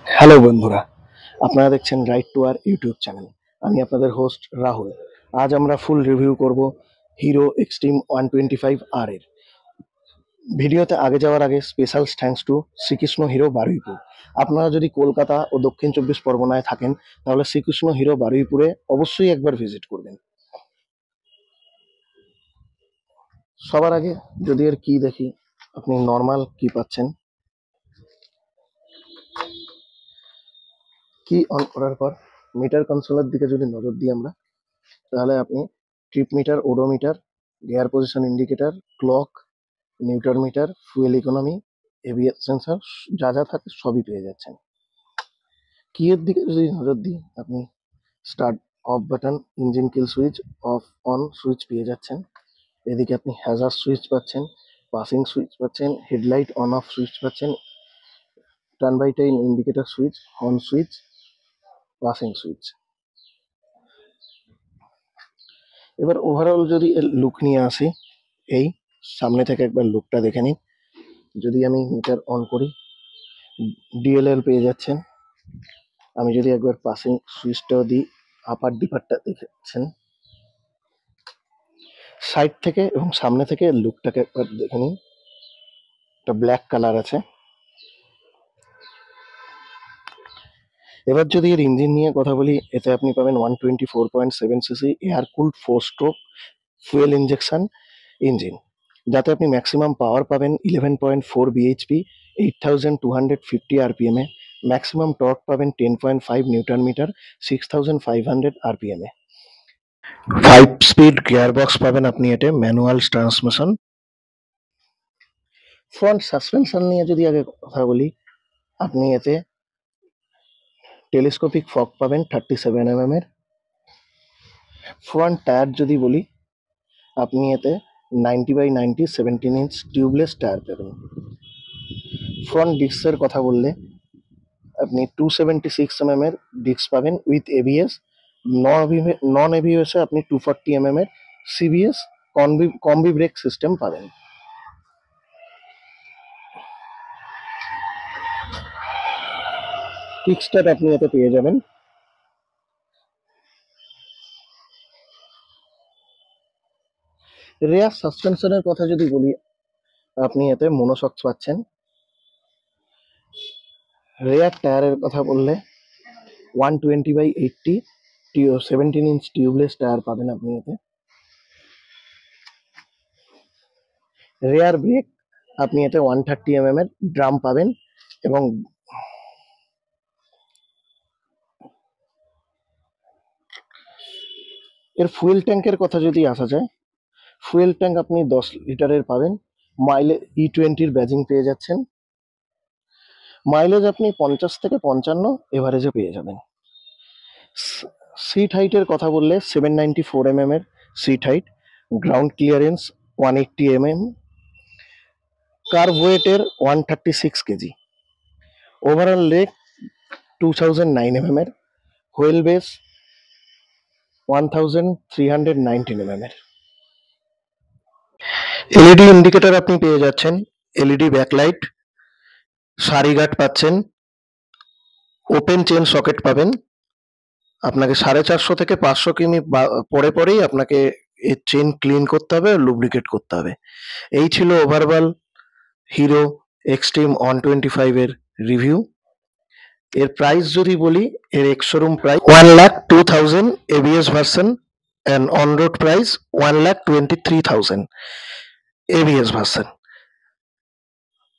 Hello বন্ধুরা, আপনারা দেখছেন রাইট টু আর ইউটিউব চ্যানেল। আমি আপনাদের হোস্ট রাহুল। আজ আমরা ফুল রিভিউ করব হিরো এক্সট্রিম 125 আর এর। ভিডিওতে আগে যাওয়ার আগে special thanks to Shrikrishna Hero Baruipur. আপনারা যদি কলকাতা ও দক্ষিণ চব্বিশ পরগনায় থাকেন তাহলে শ্রীকৃষ্ণ হিরো বারুইপুরে অবশ্যই একবার ভিজিট করবেন। সবার আগে যদি এর কি দেখি, আপনি নর্মাল কি পাচ্ছেন। কি অন করার পর মিটার কনসোলের দিকে যদি নজর দিই আমরা, তাহলে আপনি trip meter, odometer, gear position indicator, clock, newton meter, fuel economy, ABS sensor, যা যা থাকে সবই পেয়ে যাচ্ছেন। কি এর দিকে যদি নজর দিই, আপনি start off button, engine kill switch, off on switch পেয়ে যাচ্ছেন। এদিকে আপনি হ্যাজার্ড সুইচ পাচ্ছেন, পাসিং সুইচ পাচ্ছেন, হেডলাইট অন অফ সুইচ পাচ্ছেন, turn by turn indicator switch, horn switch, passing switch. এবার ওভারঅল যদি এর লুক নিয়ে আসি, এই সামনে থেকে একবার লুকটা দেখে নিন। যদি আমি মিটার অন করি, ডিএলএল পেয়ে যাচ্ছেন। আমি যদি একবার পাসিং সুইচটাও দিই, আপার ডিপারটা দেখেছেন। সাইড থেকে এবং সামনে থেকে লুকটাকে একবার দেখে নিন। একটা ব্ল্যাক কালার আছে। এবার যদি এর ইঞ্জিন নিয়ে কথা বলি, এতে আপনি পাবেন 124.7 CC air cooled 4 stroke fuel injection engine, যাতে আপনি ম্যাক্সিমাম পাওয়ার পাবেন 11.4 বিএইচপি, 8250 আরপিএম এ। ম্যাক্সিমাম টর্ক পাবেন 10.5 নিউটন মিটার, 6500 আরপিএম এ। 5 স্পিড গিয়ার বক্স পাবেন আপনি এতে, ম্যানুয়াল ট্রান্সমিশন। ফ্রন্ট সাসপেনশন নিয়ে যদি আগে কথা বলি, আপনি এতে টেলিস্কোপিক ফক পাবেন 37 mm এর। ফ্রন্ট টায়ার যদি বলি, আপনি এতে 90/90 17 ইঞ্চ টিউবলেস টায়ার পাবেন। ফ্রন্ট ডিস্কের কথা বললে আপনি 276 mm এর ডিস্ক পাবেন উইথ এবিএস। নন এবিএসে আপনি 240 mm এর সিবিএস কম্বি ব্রেক সিস্টেম পাবেন। কিকস্টার্ট আপনি এতে পেয়ে যাবেন। রেয়ার সাসপেনশনের কথা যদি বলি, আপনি এতে মোনোশক্স পাচ্ছেন। রেয়ার টায়ারের কথা বললে 120/80 17 ইঞ্চ টিউবলেস টায়ার পাবেন আপনি এতে। রেয়ার ব্রেক আপনি এতে 130 mm এর ড্রাম পাবেন। এবং এর ফুয়েল ট্যাঙ্কের কথা যদি আসা যায়, ফুয়েল ট্যাঙ্ক আপনি 10 লিটারের পাবেন। মাইলেজ E20-র ব্যাজিং পেয়ে যাচ্ছেন। মাইলেজ আপনি 50 থেকে 55 এভারেজে পেয়ে যাবেন। সিট হাইটের কথা বললে 794 mm এর seat height, ground clearance 180 mm, kerb ওয়েটের 136 কেজি, ওভারঅল লেগ 2009 mm এর, হুইল বেস 1319 mm এর। এলইডি ইন্ডিকেটর আপনি পেয়ে যাচ্ছেন, এলইডি ব্যাকলাইট, সারি গার্ড পাচ্ছেন, ওপেন চেন সকেট পাবেন। আপনাকে 450 থেকে 500 কিমি পরে পরেই আপনাকে এর চেন ক্লিন করতে হবে, লুব্রিকেট করতে হবে। এই ছিল ওভারঅল হিরো এক্সট্রিম 125 এর রিভিউ। এর প্রাইস যদি বলি, এর ex showroom price 1,02,000 ABS version and on road price 1,23,000 ABS version.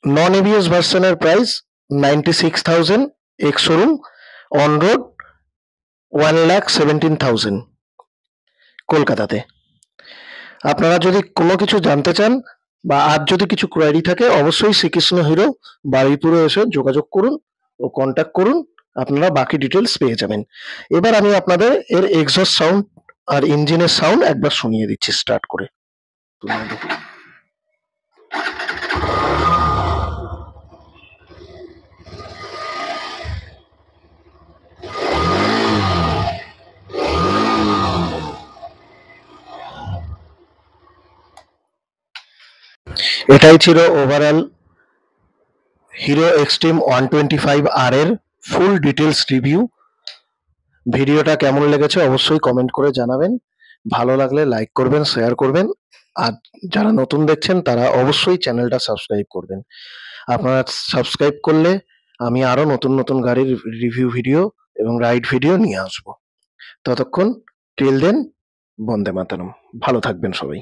Non ABS ভার্সনের price 96,000 ex showroom, on road 1,17,000 কলকাতাতে। আপনারা যদি কোনো কিছু জানতে চান বা আর যদি কিছু কোয়ারি থাকে, অবশ্যই শ্রীকৃষ্ণ হিরো বারুইপুরে এসে যোগাযোগ করুন ও কন্ট্যাক্ট করুন, আপনারা বাকি ডিটেলস পেয়ে যাবেন। এবার আমি আপনাদের এর এক্সস্ট সাউন্ড আর ইঞ্জিনের সাউন্ড একবার শুনিয়ে দিচ্ছি স্টার্ট করে। এটাই ছিল ওভারঅল হিরো এক্সট্রিম 125 আর এর ফুল ডিটেলস রিভিউ। ভিডিওটা কেমন লেগেছে অবশ্যই কমেন্ট করে জানাবেন। ভালো লাগলে লাইক করবেন, শেয়ার করবেন। আর যারা নতুন দেখছেন তারা অবশ্যই চ্যানেলটা সাবস্ক্রাইব করবেন। আপনারা সাবস্ক্রাইব করলে আমি আরো নতুন নতুন গাড়ির রিভিউ ভিডিও এবং রাইড ভিডিও নিয়ে আসবো। ততক্ষণ টিল দেন, বন্দে মাতরম। ভালো থাকবেন সবাই।